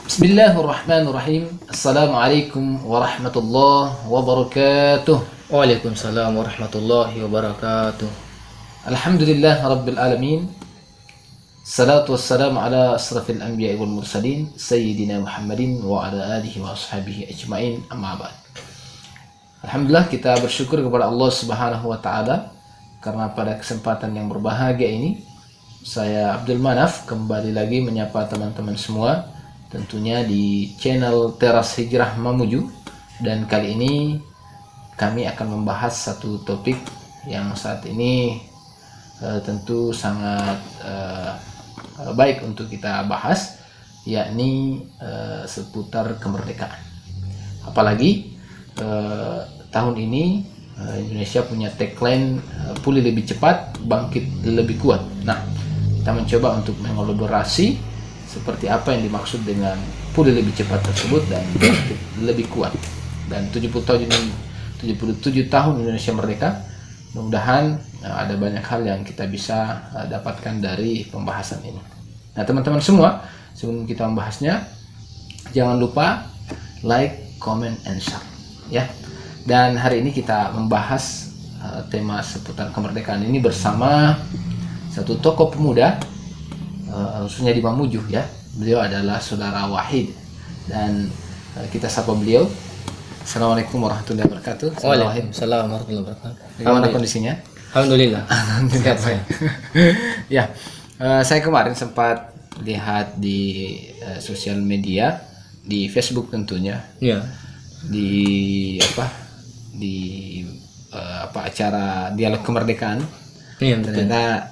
Bismillahirrahmanirrahim. Assalamualaikum warahmatullahi wabarakatuh. Waalaikumsalam warahmatullahi wabarakatuh. Alhamdulillah rabbil alamin. Salatu wassalamu ala asrafil anbiya'i wal mursalin sayyidina Muhammadin wa ala alihi wa ashabihi ajmain, amma ba'd. Alhamdulillah, kita bersyukur kepada Allah Subhanahu wa taala karena pada kesempatan yang berbahagia ini saya Abdul Manaf kembali lagi menyapa teman-teman semua, tentunya di channel Teras Hijrah Mamuju. Dan kali ini kami akan membahas satu topik yang saat ini tentu sangat baik untuk kita bahas, yakni seputar kemerdekaan. Apalagi tahun ini Indonesia punya tagline pulih lebih cepat, bangkit lebih kuat. Nah, kita mencoba untuk mengelaborasi seperti apa yang dimaksud dengan pulih lebih cepat tersebut dan bangkit lebih kuat. Dan 77 tahun Indonesia merdeka, mudah-mudahan ada banyak hal yang kita bisa dapatkan dari pembahasan ini. Nah, teman-teman semua, sebelum kita membahasnya, jangan lupa like, comment, and share, ya. Dan hari ini kita membahas tema seputar kemerdekaan ini bersama satu tokoh pemuda, khususnya di Mamuju, ya. Beliau adalah Saudara Wahid, dan kita sapa beliau. Assalamualaikum warahmatullahi wabarakatuh. Waalaikumsalam warahmatullahi wabarakatuh. Bagaimana kondisinya? Alhamdulillah. Sehat saya. Ya, saya kemarin sempat lihat di sosial media, di Facebook tentunya. Ya. Di acara dialog kemerdekaan. Iya, betul. Ternyata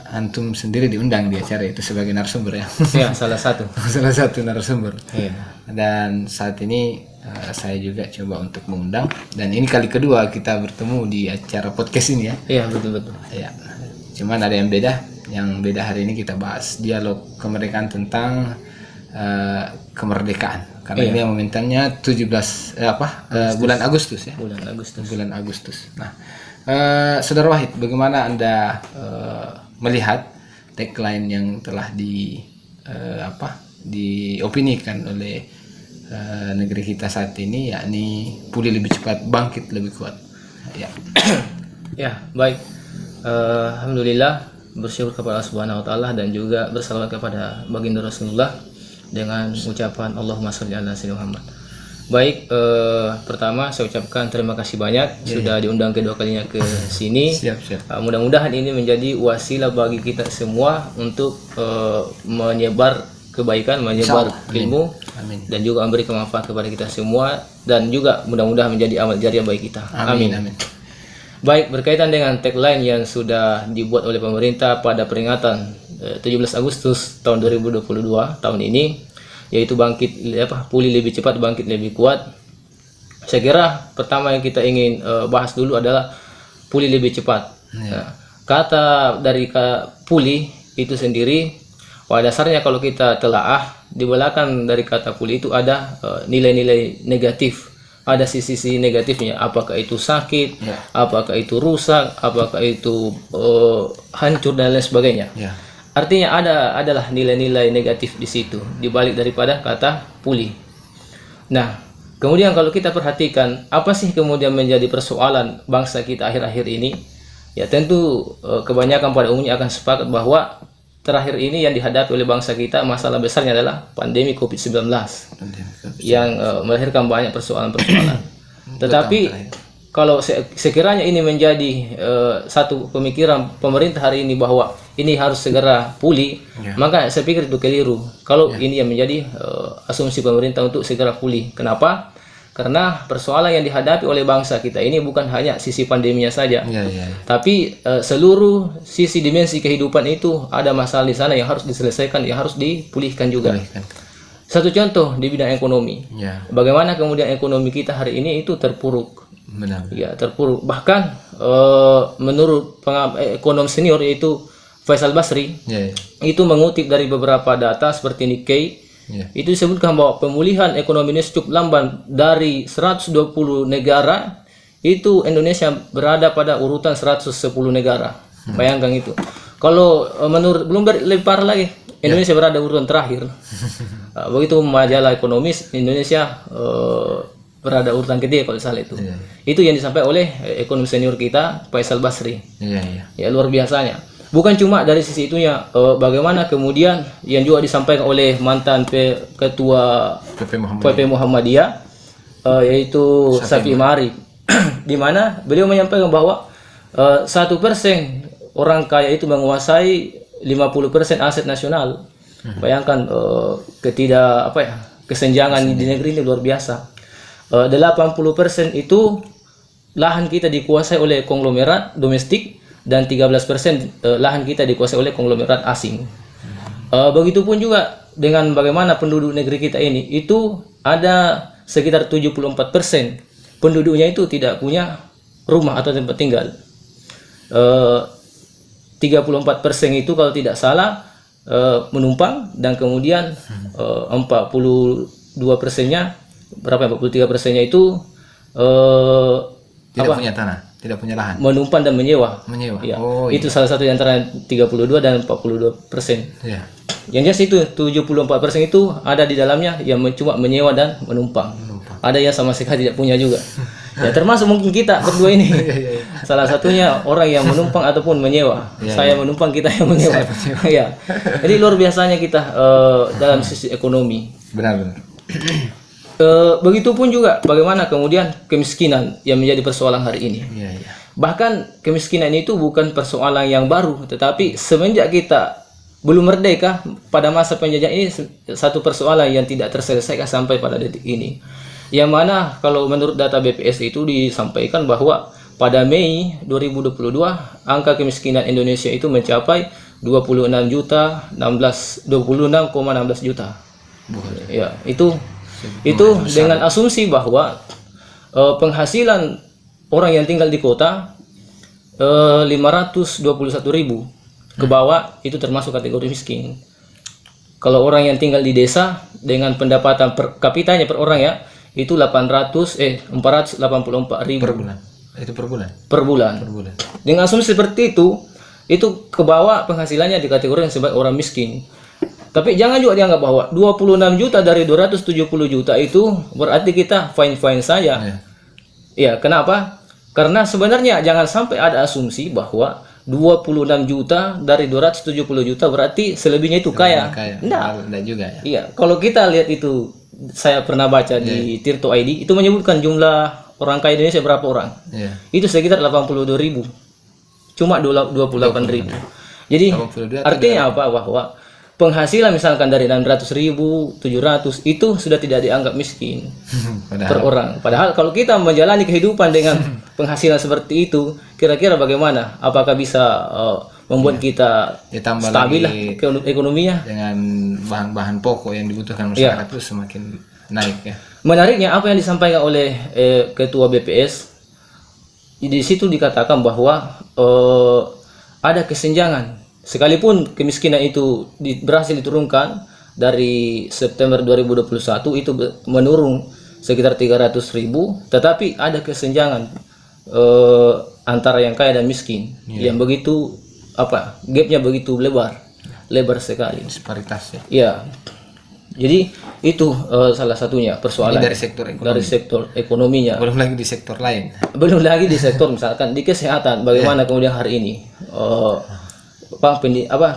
antum sendiri diundang di acara itu sebagai narasumber, ya. Ya, salah satu. Salah satu narasumber. Iya. Dan saat ini saya juga coba untuk mengundang, dan ini kali kedua kita bertemu di acara podcast ini, ya. Iya, betul. Ya. Cuman ada yang beda. Yang beda hari ini kita bahas dialog kemerdekaan tentang kemerdekaan. Karena ini yang momentannya 17 bulan Agustus, ya. Bulan Agustus. Nah, Saudara Wahid, bagaimana Anda melihat tagline yang telah diopinikan oleh negeri kita saat ini, yakni pulih lebih cepat, bangkit lebih kuat, ya. Ya, baik. Alhamdulillah, bersyukur kepada Allah Subhanahu wa taala dan juga bersalawat kepada baginda Rasulullah dengan ucapan Allahumma sholli ala sayyidina Muhammad. Baik, pertama saya ucapkan terima kasih banyak sudah diundang kedua kalinya ke sini. Siap. Mudah-mudahan ini menjadi wasilah bagi kita semua untuk menyebar kebaikan, menyebar ilmu. Amin. Dan juga memberi kemanfaat kepada kita semua, dan juga mudah-mudahan menjadi amal jariah bagi kita. Amin. Baik, berkaitan dengan tagline yang sudah dibuat oleh pemerintah pada peringatan 17 Agustus tahun 2022 tahun ini, yaitu pulih lebih cepat, bangkit lebih kuat. Saya kira pertama yang kita ingin bahas dulu adalah pulih lebih cepat. Nah, kata pulih itu sendiri, pada dasarnya kalau kita telaah, di belakang dari kata pulih itu ada nilai-nilai negatif, ada sisi-sisi negatifnya. Apakah itu sakit, apakah itu rusak, apakah itu hancur dan lain sebagainya. Artinya adalah nilai-nilai negatif di situ di balik daripada kata pulih. Nah, kemudian kalau kita perhatikan apa sih kemudian menjadi persoalan bangsa kita akhir-akhir ini, ya tentu kebanyakan pada umumnya akan sepakat bahwa terakhir ini yang dihadapi oleh bangsa kita, masalah besarnya adalah pandemi COVID-19 yang melahirkan banyak persoalan-persoalan. Tetapi kalau sekiranya ini menjadi satu pemikiran pemerintah hari ini bahwa ini harus segera pulih, maka saya pikir itu keliru. Kalau ini yang menjadi asumsi pemerintah untuk segera pulih. Kenapa? Karena persoalan yang dihadapi oleh bangsa kita ini bukan hanya sisi pandeminya saja, tapi seluruh sisi dimensi kehidupan itu ada masalah di sana yang harus diselesaikan, yang harus dipulihkan juga. Satu contoh di bidang ekonomi, bagaimana kemudian ekonomi kita hari ini itu terpuruk. Ya, terpuruk. Bahkan menurut ekonom senior yaitu Faisal Basri, itu mengutip dari beberapa data seperti Nikkei. Itu disebutkan bahwa pemulihan ekonomi ini cukup lamban. Dari 120 negara, itu Indonesia berada pada urutan 110 negara. Bayangkan itu. Kalau menurut Bloomberg lebih parah lagi, Indonesia berada urutan terakhir. Begitu majalah ekonomis Indonesia berada urutan ketiga kalau salah itu. Itu yang disampaikan oleh ekonom senior kita Faisal Basri. Ya luar biasanya. Bukan cuma dari sisi itunya, bagaimana kemudian yang juga disampaikan oleh mantan ketua PP Muhammadiyah, yaitu Syafi'i Ma'arif, di mana beliau menyampaikan bahwa 1% orang kaya itu menguasai 50% aset nasional. Bayangkan kesenjangan di negeri ini luar biasa. 80% itu lahan kita dikuasai oleh konglomerat domestik dan 13% lahan kita dikuasai oleh konglomerat asing. Begitupun juga dengan bagaimana penduduk negeri kita ini, itu ada sekitar 74% penduduknya itu tidak punya rumah atau tempat tinggal. 34% itu kalau tidak salah menumpang, dan kemudian 42%-nya berapa? 43%-nya itu tidak punya tanah, tidak punya lahan, menumpang dan menyewa. Ya, itu salah satu di antara 32 dan 42%. Yang jelas itu 74% itu ada di dalamnya yang cuma menyewa dan menumpang. Ada yang sama sekali tidak punya juga. Ya, termasuk mungkin kita berdua ini. Salah satunya orang yang menumpang ataupun menyewa. Saya menumpang, kita yang menyewa. Ya. Jadi luar biasanya kita dalam sisi ekonomi. Benar-benar. Begitupun juga bagaimana kemudian kemiskinan yang menjadi persoalan hari ini. Bahkan kemiskinan itu bukan persoalan yang baru, tetapi semenjak kita belum merdeka pada masa penjajahan ini, satu persoalan yang tidak terselesaikan sampai pada detik ini. Yang mana kalau menurut data BPS itu disampaikan bahwa pada Mei 2022 angka kemiskinan Indonesia itu mencapai 26,16 juta. Ya, itu dengan asumsi bahwa penghasilan orang yang tinggal di kota 521.000 ke bawah itu termasuk kategori miskin. Kalau orang yang tinggal di desa dengan pendapatan per kapitanya per orang ya itu 484.000 per bulan. Itu per bulan. Per bulan. Dengan asumsi seperti itu ke bawah penghasilannya di kategori yang sebagai orang miskin. Tapi jangan juga dianggap bahwa 26 juta dari 270 juta itu berarti kita fine-fine saja. Ya, kenapa? Karena sebenarnya jangan sampai ada asumsi bahwa 26 juta dari 270 juta berarti selebihnya itu kaya. Enggak juga ya. Iya, kalau kita lihat itu, saya pernah baca di Tirto ID itu menyebutkan jumlah orang kaya Indonesia berapa orang. Itu sekitar 82.000. Cuma 28.000. Jadi artinya apa? Bahwa penghasilan misalkan dari 600.000, 700 itu sudah tidak dianggap miskin per orang. Padahal kalau kita menjalani kehidupan dengan penghasilan seperti itu, kira-kira bagaimana? Apakah bisa membuat kita stabil lah ekonominya? Dengan bahan-bahan pokok yang dibutuhkan masyarakat itu semakin naik ya. Menariknya apa yang disampaikan oleh Ketua BPS, di situ dikatakan bahwa ada kesenjangan. Sekalipun kemiskinan itu berhasil diturunkan dari September 2021 itu menurun sekitar 300.000, tetapi ada kesenjangan antara yang kaya dan miskin yang begitu gapnya begitu lebar sekali. Disparitas ya. Ya. Jadi itu salah satunya persoalan dari sektor ekonomi. Dari sektor ekonominya. Belum lagi di sektor lain. Belum lagi di sektor misalkan di kesehatan, bagaimana kemudian hari ini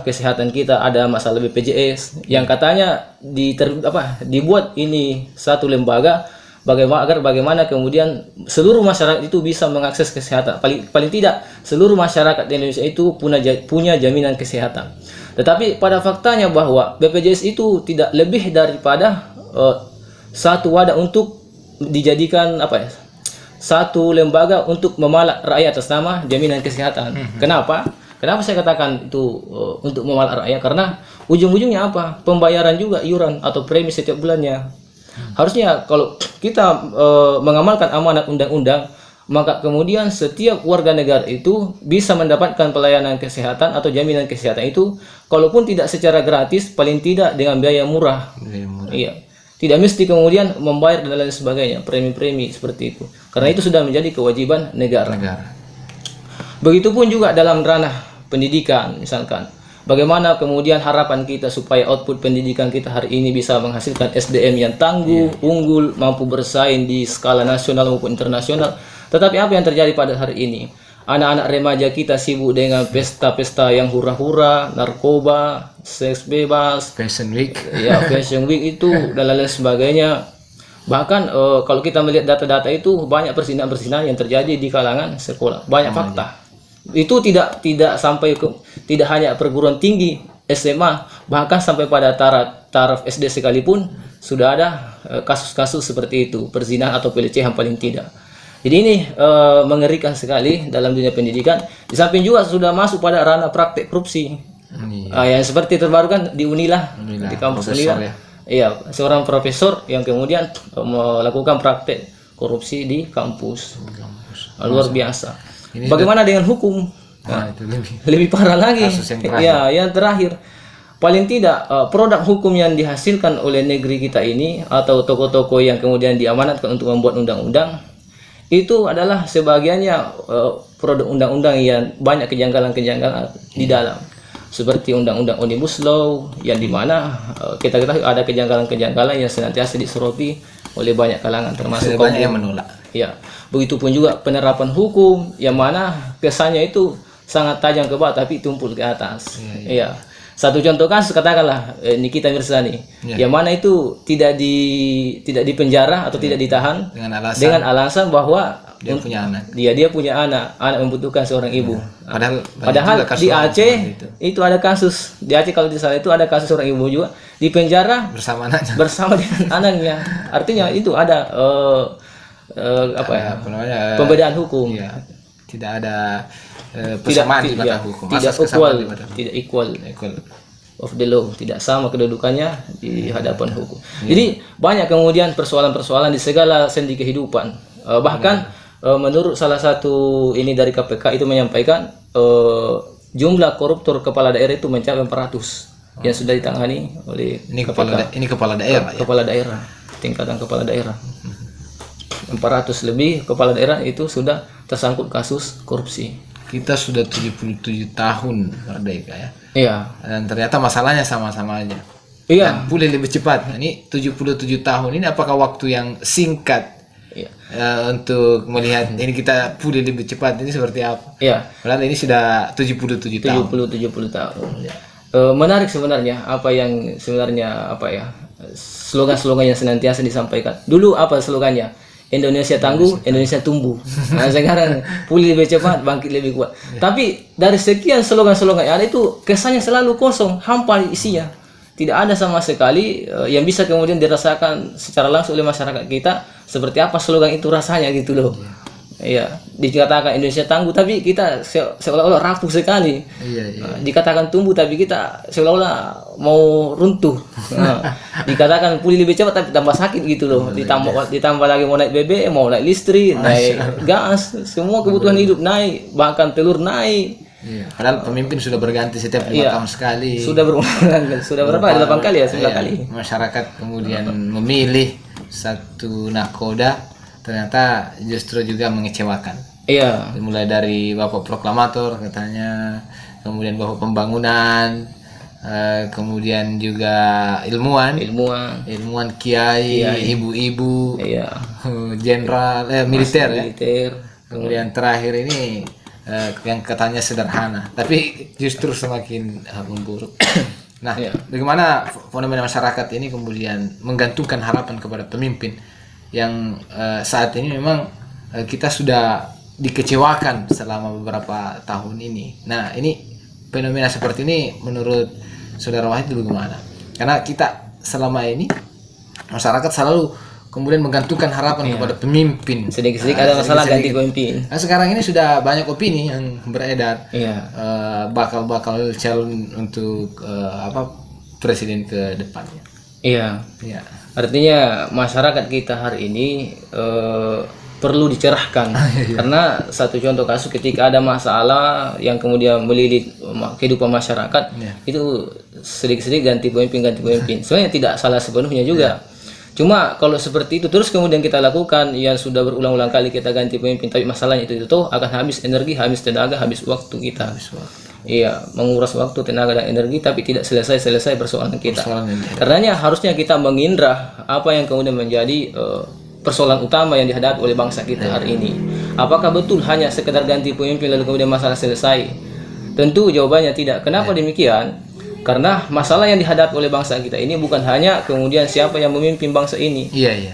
kesehatan kita ada masalah BPJS yang katanya dibuat ini satu lembaga bagaimana kemudian seluruh masyarakat itu bisa mengakses kesehatan, paling tidak seluruh masyarakat di Indonesia itu punya jaminan kesehatan. Tetapi pada faktanya bahwa BPJS itu tidak lebih daripada satu wadah untuk dijadikan satu lembaga untuk memalak rakyat atas nama jaminan kesehatan. Kenapa saya katakan itu untuk memalak rakyat? Karena ujung-ujungnya apa? Pembayaran juga iuran atau premi setiap bulannya. Harusnya kalau kita mengamalkan amanat undang-undang, maka kemudian setiap warga negara itu bisa mendapatkan pelayanan kesehatan atau jaminan kesehatan itu, kalaupun tidak secara gratis, paling tidak dengan biaya murah. Iya. Tidak mesti kemudian membayar dan lain sebagainya, premi-premi seperti itu. Karena itu sudah menjadi kewajiban negara. Begitupun juga dalam ranah pendidikan, misalkan Bagaimana kemudian harapan kita supaya output pendidikan kita hari ini bisa menghasilkan SDM yang tangguh, unggul, mampu bersaing di skala nasional maupun internasional. Tetapi apa yang terjadi pada hari ini? Anak-anak remaja kita sibuk dengan pesta-pesta yang hura-hura, narkoba, seks bebas, Fashion Week. ya Fashion Week itu dan lain sebagainya. Bahkan kalau kita melihat data-data itu banyak persinahan-persinahan yang terjadi di kalangan sekolah. Banyak fakta. Itu tidak sampai ke, tidak hanya perguruan tinggi, SMA, bahkan sampai pada taraf SD sekalipun sudah ada kasus-kasus seperti itu, perzinahan atau pelecehan paling tidak. Jadi ini mengerikan sekali dalam dunia pendidikan. Di samping juga sudah masuk pada ranah praktek korupsi. Yang seperti terbaru kan di Unila, di kampus Unila. Ya. Iya, seorang profesor yang kemudian melakukan praktek korupsi di kampus. Luar biasa. Bagaimana dengan hukum? Nah, itu Lebih parah lagi. Kasus yang terakhir. Ya, yang terakhir. Paling tidak produk hukum yang dihasilkan oleh negeri kita ini atau tokoh-tokoh yang kemudian diamanatkan untuk membuat undang-undang itu adalah sebagiannya produk undang-undang yang banyak kejanggalan-kejanggalan di dalam, seperti undang-undang Omnibus Law yang dimana kita ketahui ada kejanggalan-kejanggalan yang senantiasa disoroti oleh banyak kalangan termasuk kaum banyak yang menolak. Ya, begitupun juga penerapan hukum yang mana kesannya itu sangat tajam ke bawah tapi tumpul ke atas. Iya. Satu contoh kasus katakanlah Nikita Mirzani, yang mana itu tidak di penjara atau tidak ditahan dengan alasan bahwa dia punya anak. Dia punya anak membutuhkan seorang ibu. Padahal di Aceh itu ada kasus, di Aceh kalau tidak salah itu ada kasus seorang ibu juga di penjara bersama anaknya. Bersama dengan anaknya. Artinya itu ada pembedaan hukum. Iya. Tidak ada persamaan di mata hukum. Tidak equal of the law, tidak sama kedudukannya di hadapan hukum. Jadi banyak kemudian persoalan-persoalan di segala sendi kehidupan. Bahkan menurut salah satu ini dari KPK itu menyampaikan jumlah koruptor kepala daerah itu mencapai 400 yang sudah ditangani oleh kepala daerah. Kepala daerah, tingkatan kepala daerah. 400 lebih kepala daerah itu sudah tersangkut kasus korupsi. Kita sudah 77 tahun merdeka ya. Iya. Dan ternyata masalahnya sama-sama aja. Iya. Dan pulih lebih cepat. Nah, ini 77 tahun ini apakah waktu yang singkat untuk melihat ini kita pulih lebih cepat ini seperti apa? Iya. Padahal ini sudah 77 tahun. 70 tahun. Ya. Menarik sebenarnya apa yang sebenarnya slogan-slogan yang senantiasa disampaikan. Dulu apa slogannya? Indonesia tangguh, Indonesia tumbuh. Nah, sekarang pulih lebih cepat, bangkit lebih kuat. Tapi dari sekian slogan-slogan yang ada itu kesannya selalu kosong, hampa isinya. Tidak ada sama sekali yang bisa kemudian dirasakan secara langsung oleh masyarakat kita seperti apa slogan itu rasanya gitu loh. Iya, dikatakan Indonesia tangguh tapi kita seolah-olah rapuh sekali. Dikatakan tumbuh tapi kita seolah-olah mau runtuh. Dikatakan pulih lebih cepat tapi tambah sakit gitu loh. Ditambah lagi mau naik BBM, mau naik listrik, naik gas, semua kebutuhan hidup naik, bahkan telur naik. Padahal pemimpin sudah berganti setiap 5 tahun sekali. Sudah berulang, sudah berapa? 8 kali ya, 9 kali. Masyarakat kemudian memilih satu nakoda. Ternyata justru juga mengecewakan. Iya. Mulai dari Bapak Proklamator katanya, kemudian Bapak Pembangunan, kemudian juga ilmuwan kiai, ibu-ibu, jenderal, militer ya. Kemudian terakhir ini yang katanya sederhana, tapi justru semakin memburuk. Nah, bagaimana fenomena masyarakat ini kemudian menggantungkan harapan kepada pemimpin yang saat ini memang kita sudah dikecewakan selama beberapa tahun ini. Nah, ini fenomena seperti ini menurut Saudara Wahid dulu gimana? Karena kita selama ini masyarakat selalu kemudian menggantungkan harapan kepada pemimpin. Sedikit-sedikit ada masalah ganti pemimpin. Nah, sekarang ini sudah banyak opini yang beredar. Bakal calon untuk presiden ke depannya. Iya. Artinya masyarakat kita hari ini perlu dicerahkan. Karena satu contoh kasus ketika ada masalah yang kemudian melilit kehidupan masyarakat, itu sedikit-sedikit ganti pemimpin. Sebenarnya tidak salah sepenuhnya juga. Cuma kalau seperti itu terus kemudian kita lakukan, yang sudah berulang-ulang kali kita ganti pemimpin, tapi masalahnya itu akan habis energi, habis tenaga, habis waktu kita. Iya, menguras waktu, tenaga dan energi, tapi tidak selesai persoalan kita. Persoalan Karenanya harusnya kita mengindrah apa yang kemudian menjadi persoalan utama yang dihadapi oleh bangsa kita hari ini. Apakah betul hanya sekedar ganti pemimpin lalu kemudian masalah selesai? Tentu jawabannya tidak. Kenapa demikian? Karena masalah yang dihadapi oleh bangsa kita ini bukan hanya kemudian siapa yang memimpin bangsa ini,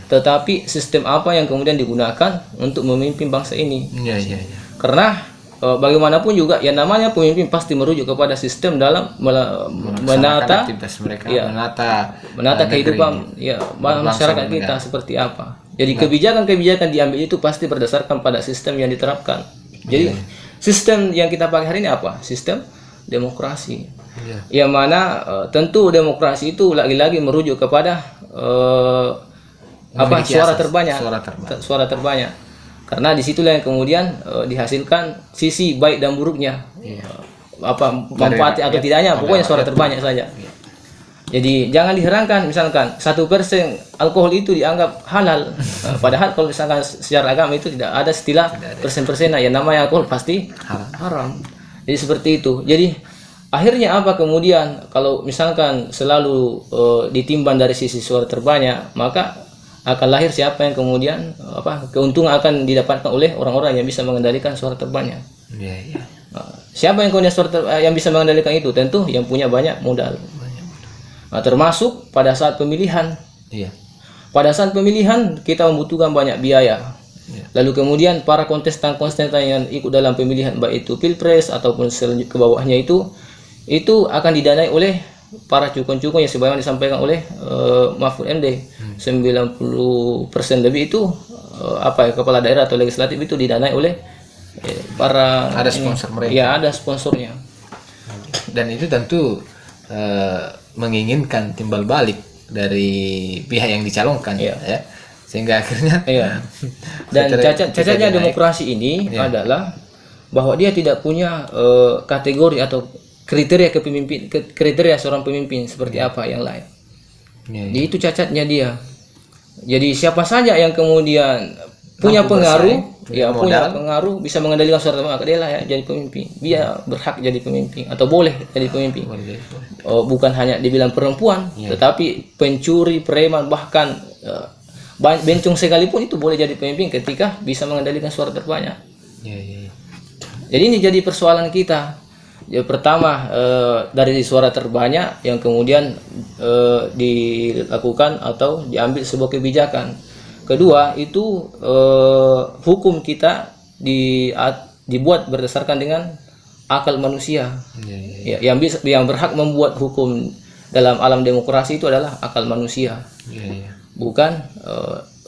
tetapi sistem apa yang kemudian digunakan untuk memimpin bangsa ini. Karena bagaimanapun juga yang namanya pemimpin pasti merujuk kepada sistem dalam menata aktivitas mereka, menata kehidupan masyarakat kita seperti apa. Jadi kebijakan-kebijakan diambil itu pasti berdasarkan pada sistem yang diterapkan. Jadi sistem yang kita pakai hari ini apa? Sistem demokrasi. Yang mana tentu demokrasi itu lagi-lagi merujuk kepada suara terbanyak. Karena disitulah yang kemudian dihasilkan sisi baik dan buruknya, manfaat atau tidaknya, pokoknya suara terbanyak saja. Jadi jangan diherankan misalkan 1% alkohol itu dianggap halal, padahal kalau misalkan secara agama itu tidak ada istilah persen-persen, yang namanya alkohol pasti haram. Jadi seperti itu. Jadi akhirnya apa kemudian kalau misalkan selalu ditimbang dari sisi suara terbanyak, maka akan lahir siapa yang kemudian keuntungan akan didapatkan oleh orang-orang yang bisa mengendalikan suara terbanyak. Siapa yang kemudian yang bisa mengendalikan itu? Tentu yang punya banyak modal. Termasuk pada saat pemilihan. Pada saat pemilihan kita membutuhkan banyak biaya. Lalu kemudian para kontestan-kontestan yang ikut dalam pemilihan, baik itu pilpres ataupun ke bawahnya itu akan didanai oleh para cukon-cukon yang sebagaimana disampaikan oleh Mahfud MD. 90% lebih itu kepala daerah atau legislatif itu didanai oleh para sponsor mereka. Ya, ada sponsornya. Dan itu tentu menginginkan timbal balik dari pihak yang dicalonkan, sehingga akhirnya dan cacatnya demokrasi ini adalah bahwa dia tidak punya kategori atau kriteria seorang pemimpin seperti apa yang lain. Jadi itu cacatnya dia. Jadi siapa saja yang kemudian punya pengaruh, bisa mengendalikan suara maka dia lah jadi pemimpin. Dia berhak jadi pemimpin atau boleh jadi pemimpin. Bukan hanya dibilang perempuan, tetapi pencuri, preman, bahkan bencong sekalipun itu boleh jadi pemimpin ketika bisa mengendalikan suara terbanyak. Jadi ini jadi persoalan kita. Yang pertama dari suara terbanyak yang kemudian dilakukan atau diambil sebuah kebijakan. Kedua itu hukum kita dibuat berdasarkan dengan akal manusia. Yang berhak membuat hukum dalam alam demokrasi itu adalah akal manusia, bukan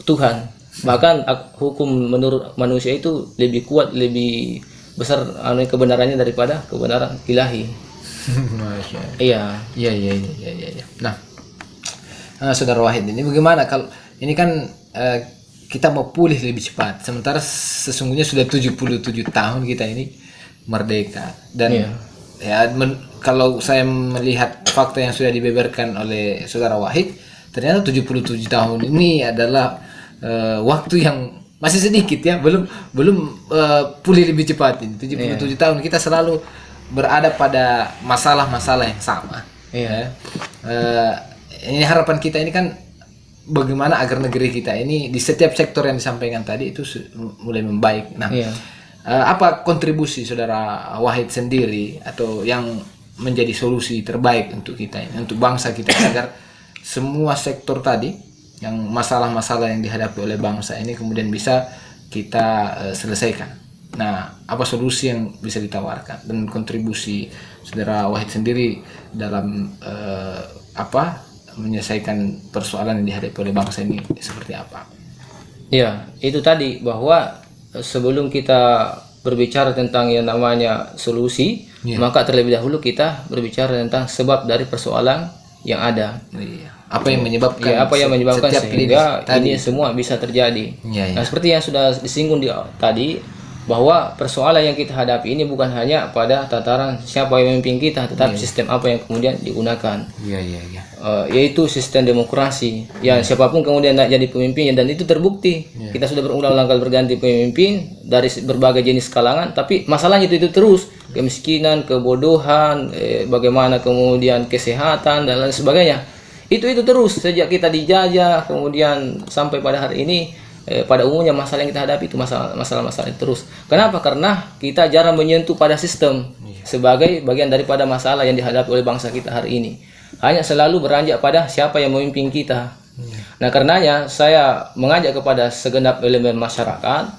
Tuhan. Bahkan hukum menurut manusia itu lebih kuat, lebih besar kebenarannya daripada kebenaran ilahi. Iya. Nah, Saudara Wahid, ini bagaimana kalau ini kan kita mau pulih lebih cepat, sementara sesungguhnya sudah 77 tahun kita ini merdeka. Dan kalau saya melihat fakta yang sudah dibeberkan oleh Saudara Wahid, ternyata 77 tahun ini adalah waktu yang masih sedikit, belum pulih lebih cepat. Ini 77 tahun kita selalu berada pada masalah-masalah yang sama. Ini harapan kita ini kan bagaimana agar negeri kita ini di setiap sektor yang disampaikan tadi itu mulai membaik. Nah, apa kontribusi Saudara Wahid sendiri atau yang menjadi solusi terbaik untuk kita ini, untuk bangsa kita, agar semua sektor tadi yang masalah-masalah yang dihadapi oleh bangsa ini kemudian bisa kita selesaikan. Nah, apa solusi yang bisa ditawarkan dan kontribusi Saudara Wahid sendiri dalam menyelesaikan persoalan yang dihadapi oleh bangsa ini seperti apa? Ya, itu tadi bahwa sebelum kita berbicara tentang yang namanya solusi, maka terlebih dahulu kita berbicara tentang sebab dari persoalan yang ada. Apa yang menyebabkan sehingga ini semua bisa terjadi. Nah, seperti yang sudah disinggung tadi, bahwa persoalan yang kita hadapi ini bukan hanya pada tataran siapa yang memimpin kita, tetapi sistem apa yang kemudian digunakan. Yaitu sistem demokrasi. Siapapun kemudian nak jadi pemimpinnya, dan itu terbukti. Kita sudah berulang-ulang kali berganti pemimpin dari berbagai jenis kalangan, tapi masalahnya itu terus, kemiskinan, kebodohan, bagaimana kemudian kesehatan dan lain sebagainya. Itu terus sejak kita dijajah kemudian sampai pada hari ini. Pada umumnya masalah yang kita hadapi itu masalah-masalah itu terus. Kenapa? Karena kita jarang menyentuh pada sistem sebagai bagian daripada masalah yang dihadapi oleh bangsa kita hari ini. Hanya selalu beranjak pada siapa yang memimpin kita. Nah, karenanya saya mengajak kepada segenap elemen masyarakat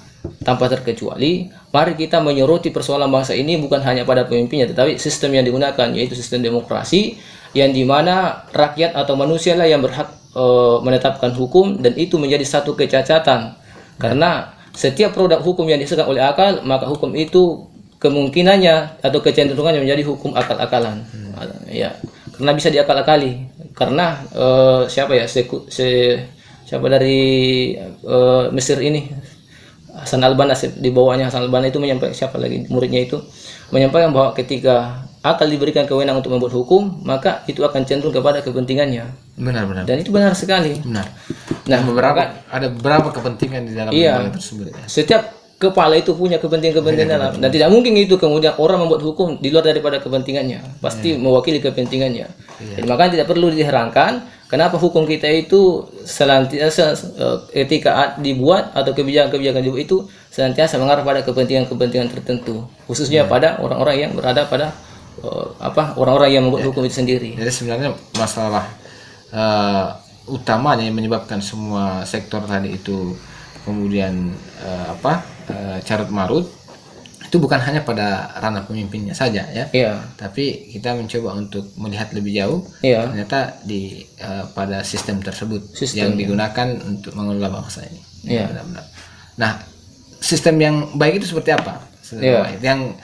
tanpa terkecuali, mari kita menyoroti persoalan bangsa ini bukan hanya pada pemimpinnya, tetapi sistem yang digunakan, yaitu sistem demokrasi, yang dimana rakyat atau manusia lah yang berhak menetapkan hukum, dan itu menjadi satu kecacatan karena setiap produk hukum yang dihasilkan oleh akal, maka hukum itu kemungkinannya atau kecenderungannya menjadi hukum akal-akalan. Ya, karena bisa diakal-akali. Karena siapa dari Mesir ini, Hasan al-Banna, di bawahnya Hasan al-Banna itu menyampaikan, siapa lagi muridnya itu menyampaikan bahwa ketika akal diberikan kewenangan untuk membuat hukum, maka itu akan cenderung kepada kepentingannya. Benar. Dan itu benar sekali. Benar. Nah, ada beberapa kepentingan di dalam lembaga tersebut. Ya. Setiap kepala itu punya kepentingan dan tidak mungkin itu kemudian orang membuat hukum di luar daripada kepentingannya. Pasti mewakili kepentingannya. Jadi makanya tidak perlu diherankan kenapa hukum kita itu senantiasa ketika dibuat atau kebijakan-kebijakan dibuat itu senantiasa mengarah pada kepentingan-kepentingan tertentu, khususnya pada orang-orang yang berada pada orang-orang yang membuat hukum itu sendiri. Jadi sebenarnya masalah utamanya yang menyebabkan semua sektor tadi itu kemudian carut marut itu bukan hanya pada ranah pemimpinnya saja ya. Tapi kita mencoba untuk melihat lebih jauh. Ternyata pada sistem tersebut yang digunakan untuk mengelola bangsa ini. Benar-benar. Nah, sistem yang baik itu seperti apa? Yang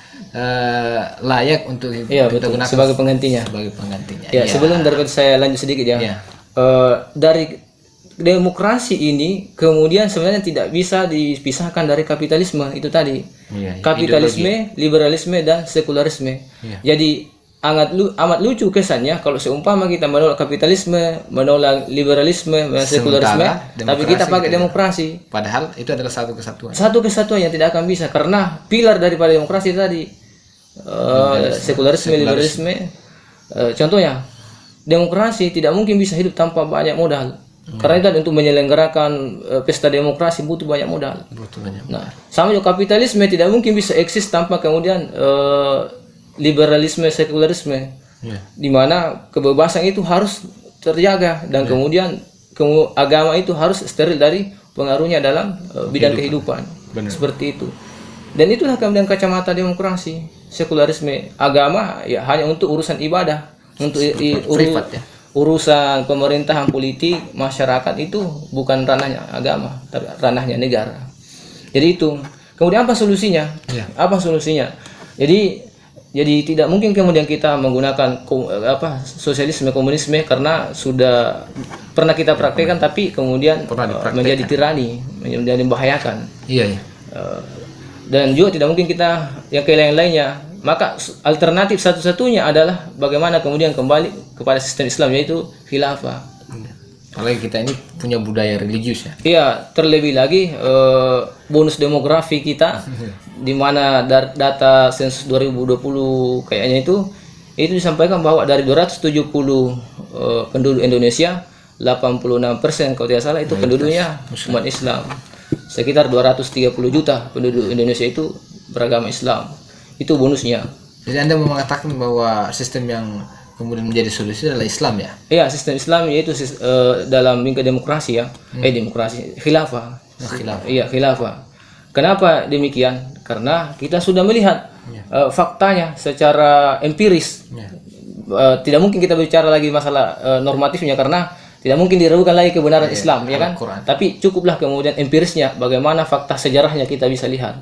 layak untuk kita gunakan sebagai penggantinya. Sebelum daripada saya lanjut sedikit dari demokrasi ini kemudian sebenarnya tidak bisa dipisahkan dari kapitalisme itu tadi. Kapitalisme, liberalisme dan sekularisme. Jadi amat lucu kesannya kalau seumpama kita menolak kapitalisme, menolak liberalisme, sekularisme, tapi kita pakai demokrasi. Padahal itu adalah satu kesatuan. Satu kesatuan yang tidak akan bisa karena pilar daripada demokrasi tadi sekularisme, liberalisme. Contohnya, demokrasi tidak mungkin bisa hidup tanpa banyak modal. Karena itu untuk menyelenggarakan pesta demokrasi butuh banyak modal. Nah, sama juga kapitalisme tidak mungkin bisa eksis tanpa kemudian liberalisme, sekularisme, di mana kebebasan itu harus terjaga dan kemudian agama itu harus steril dari pengaruhnya dalam bidang kehidupan. Seperti itu. Dan itulah kemudian kacamata demokrasi, sekularisme. Agama ya hanya untuk urusan ibadah, untuk urusan pemerintahan, politik, masyarakat itu bukan ranahnya agama, tapi ranahnya negara. Jadi itu. Kemudian apa solusinya? Apa solusinya? Jadi tidak mungkin kemudian kita menggunakan sosialisme, komunisme karena sudah pernah kita praktekkan tapi kemudian menjadi tirani, menjadi membahayakan. Dan juga tidak mungkin kita yang ke lain-lainnya. Maka alternatif satu-satunya adalah bagaimana kemudian kembali kepada sistem Islam, yaitu khilafah. Apalagi kita ini punya budaya religius ya. Terlebih lagi bonus demografi kita di mana data sensus 2020 kayaknya itu disampaikan bahwa dari 270 penduduk Indonesia 86% kalau tidak salah itu penduduknya umat Islam. Sekitar 230 juta penduduk Indonesia itu beragama Islam. Itu bonusnya. Jadi Anda mau mengatakan bahwa sistem yang kemudian menjadi solusi adalah Islam ya? Sistem Islam yaitu dalam lingkup demokrasi demokrasi khilafah. Khilafah. Kenapa demikian? Karena kita sudah melihat faktanya secara empiris. Tidak mungkin kita bicara lagi masalah normatifnya karena tidak mungkin diragukan lagi kebenaran Islam, ya kan? Tapi cukuplah kemudian empirisnya, bagaimana fakta sejarahnya kita bisa lihat.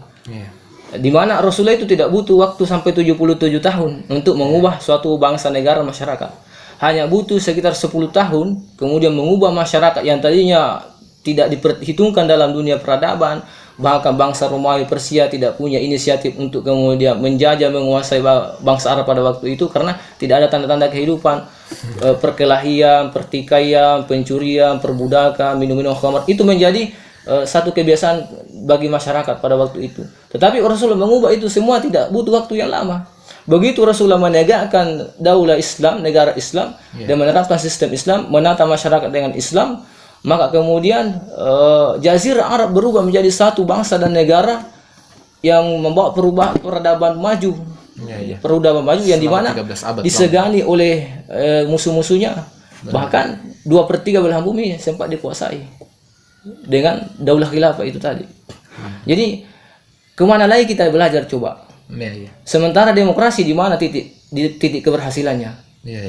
Di mana Rasulullah itu tidak butuh waktu sampai 77 tahun untuk mengubah suatu bangsa, negara, masyarakat. Hanya butuh sekitar 10 tahun kemudian mengubah masyarakat yang tadinya tidak diperhitungkan dalam dunia peradaban. Bahkan bangsa Romawi, Persia tidak punya inisiatif untuk kemudian menjajah, menguasai bangsa Arab pada waktu itu karena tidak ada tanda-tanda kehidupan. Perkelahian, pertikaian, pencurian, perbudakan, minum-minum khamar itu menjadi satu kebiasaan bagi masyarakat pada waktu itu. Tetapi Rasulullah mengubah itu semua tidak butuh waktu yang lama. Begitu Rasulullah menegakkan daulah Islam, negara Islam, dan menerapkan sistem Islam, menata masyarakat dengan Islam, maka kemudian Jazirah Arab berubah menjadi satu bangsa dan negara yang membawa perubahan peradaban maju. Peradaban maju yang dimana disegani oleh musuh-musuhnya. Bahkan 2/3 belahan bumi sempat dikuasai dengan daulah khilafah itu tadi. Jadi kemana lagi kita belajar coba? Sementara demokrasi di mana titik keberhasilannya?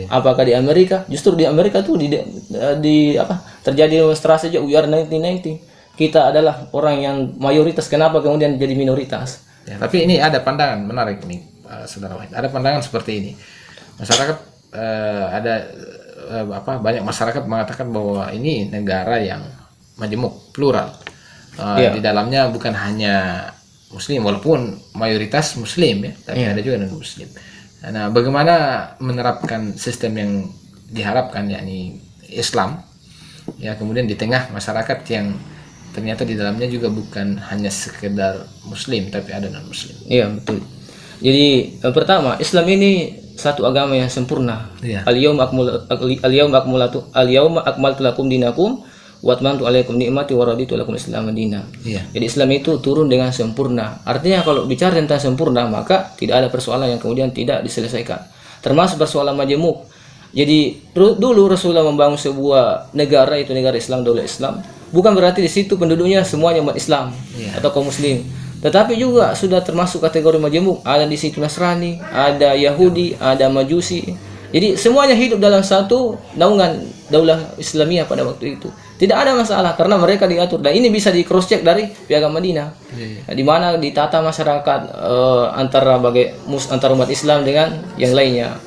Apakah di Amerika? Justru di Amerika tuh terjadi demonstrasi aja We Are 1990. Kita adalah orang yang mayoritas, kenapa kemudian jadi minoritas? Tapi ini ada pandangan menarik nih, Saudara Wahid. Ada pandangan seperti ini. Masyarakat banyak masyarakat mengatakan bahwa ini negara yang majemuk, plural. Di dalamnya bukan hanya Muslim, walaupun mayoritas Muslim ya, tapi ada juga non Muslim. Nah, bagaimana menerapkan sistem yang diharapkan, yakni Islam, ya kemudian di tengah masyarakat yang ternyata di dalamnya juga bukan hanya sekedar Muslim, tapi ada non Muslim. Iya betul. Jadi pertama, Islam ini satu agama yang sempurna. Al-yauma akmaltu lakum dinakum wa atmamtu alaikum ni'mati wa raditu lakum Islam madina. Jadi Islam itu turun dengan sempurna. Artinya kalau bicara tentang sempurna, maka tidak ada persoalan yang kemudian tidak diselesaikan. Termasuk persoalan majemuk. Jadi dulu Rasulullah membangun sebuah negara, itu negara Islam, daulah Islam. Bukan berarti di situ penduduknya semuanya umat Islam atau kaum muslim. Tetapi juga sudah termasuk kategori majemuk. Ada di situ Nasrani, ada Yahudi, ada Majusi. Jadi semuanya hidup dalam satu naungan daulah Islamiyah pada waktu itu. Tidak ada masalah karena mereka diatur, dan ini bisa di cross check dari Piagam Madinah, di mana ditata masyarakat antara umat Islam dengan yang lainnya.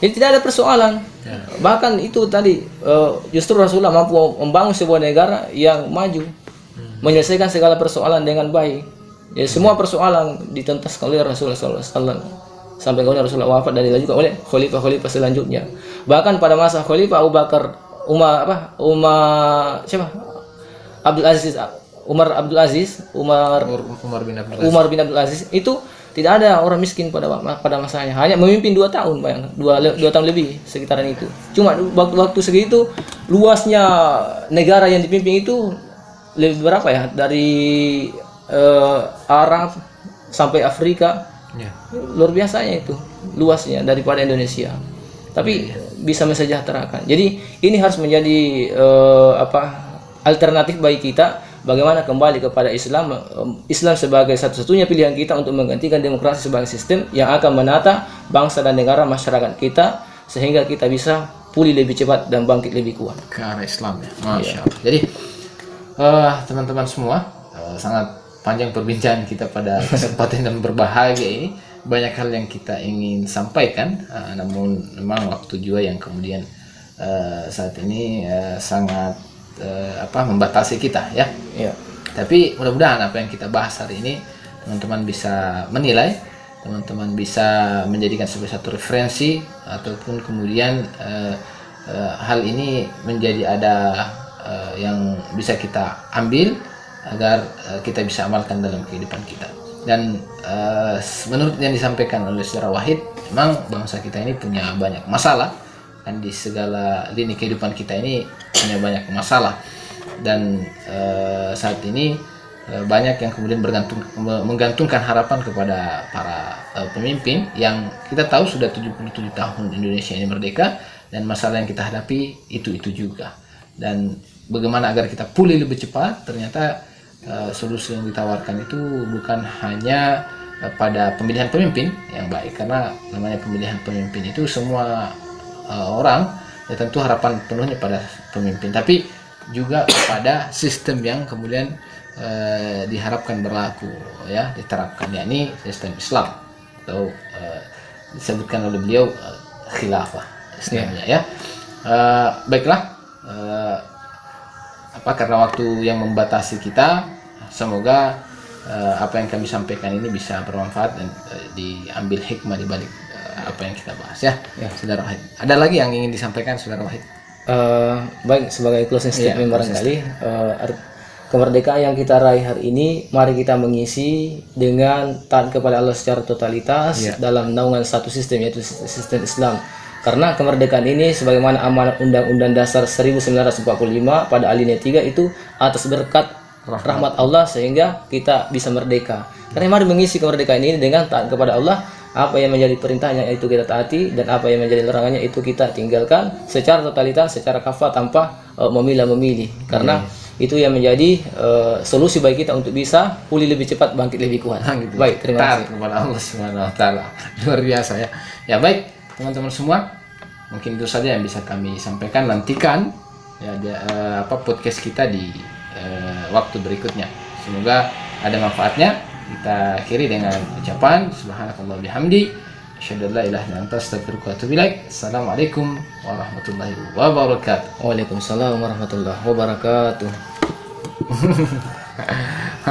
Jadi tidak ada persoalan. Bahkan itu tadi justru Rasulullah mampu membangun sebuah negara yang maju, menyelesaikan segala persoalan dengan baik. Jadi semua persoalan dituntaskan oleh Rasulullah SAW sampai kemudian Rasulullah wafat, dan dilanjutkan oleh khalifah-khalifah selanjutnya. Bahkan pada masa Khalifah Abu Bakar, Umar bin Abdul Aziz itu tidak ada orang miskin pada masanya, hanya memimpin 2 tahun, bayang 2 tahun lebih sekitaran itu. Cuma waktu segitu luasnya negara yang dipimpin itu lebih berapa ya, dari Arab sampai Afrika, luar biasanya itu luasnya daripada Indonesia. Tapi bisa mensejahterakan. Jadi ini harus menjadi alternatif bagi kita, bagaimana kembali kepada Islam sebagai satu-satunya pilihan kita untuk menggantikan demokrasi sebagai sistem yang akan menata bangsa dan negara masyarakat kita, sehingga kita bisa pulih lebih cepat dan bangkit lebih kuat ke arah Islam ya. Masya Allah. Jadi teman-teman semua, sangat panjang perbincangan kita pada kesempatan yang berbahagia ini. Banyak hal yang kita ingin sampaikan, namun memang waktu juga yang kemudian saat ini sangat membatasi kita ya. Tapi mudah-mudahan apa yang kita bahas hari ini teman-teman bisa menilai, teman-teman bisa menjadikan sebagai satu referensi, ataupun kemudian hal ini menjadi ada yang bisa kita ambil agar kita bisa amalkan dalam kehidupan kita. Dan menurut yang disampaikan oleh Saudara Wahid, memang bangsa kita ini punya banyak masalah, kan di segala lini kehidupan kita ini punya banyak masalah, dan saat ini banyak yang kemudian menggantungkan harapan kepada para pemimpin yang kita tahu sudah 77 tahun Indonesia ini merdeka, dan masalah yang kita hadapi itu juga. Dan bagaimana agar kita pulih lebih cepat, ternyata solusi yang ditawarkan itu bukan hanya pada pemilihan pemimpin yang baik, karena namanya pemilihan pemimpin itu semua orang ya tentu harapan penuhnya pada pemimpin, tapi juga pada sistem yang kemudian diharapkan berlaku ya, diterapkan, yakni sistem Islam atau disebutkan oleh beliau khilafah istilahnya ya. Baiklah, karena waktu yang membatasi kita, semoga apa yang kami sampaikan ini bisa bermanfaat dan diambil hikmah di balik apa yang kita bahas ya. Saudara Wahid, ada lagi yang ingin disampaikan Saudara Wahid? Baik, sebagai closing statement barangkali, kemerdekaan yang kita raih hari ini, mari kita mengisi dengan taat kepada Allah secara totalitas dalam naungan satu sistem, yaitu sistem Islam. Karena kemerdekaan ini sebagaimana amanat Undang-Undang Dasar 1945 pada alinea 3 itu atas berkat rahmat Allah sehingga kita bisa merdeka. Karena mari mengisi kemerdekaan ini dengan taat kepada Allah. Apa yang menjadi perintahnya itu kita taati, dan apa yang menjadi larangannya itu kita tinggalkan secara totalitas, secara kafah, tanpa memilah-memilih. Karena itu yang menjadi solusi bagi kita untuk bisa pulih lebih cepat, bangkit lebih kuat. Gitu. Baik, terima kasih kepada Allah Subhanahu wa taala. Luar biasa ya. Ya baik, teman-teman semua. Mungkin itu saja yang bisa kami sampaikan. Nantikan ya podcast kita di waktu berikutnya. Semoga ada manfaatnya. Kita akhiri dengan ucapan subhanakallah bihamdi asyhadu an la ilaha illa anta astaghfiruka wa atubu ilaik. Assalamualaikum warahmatullahi wabarakatuh. Waalaikumsalam warahmatullahi wabarakatuh.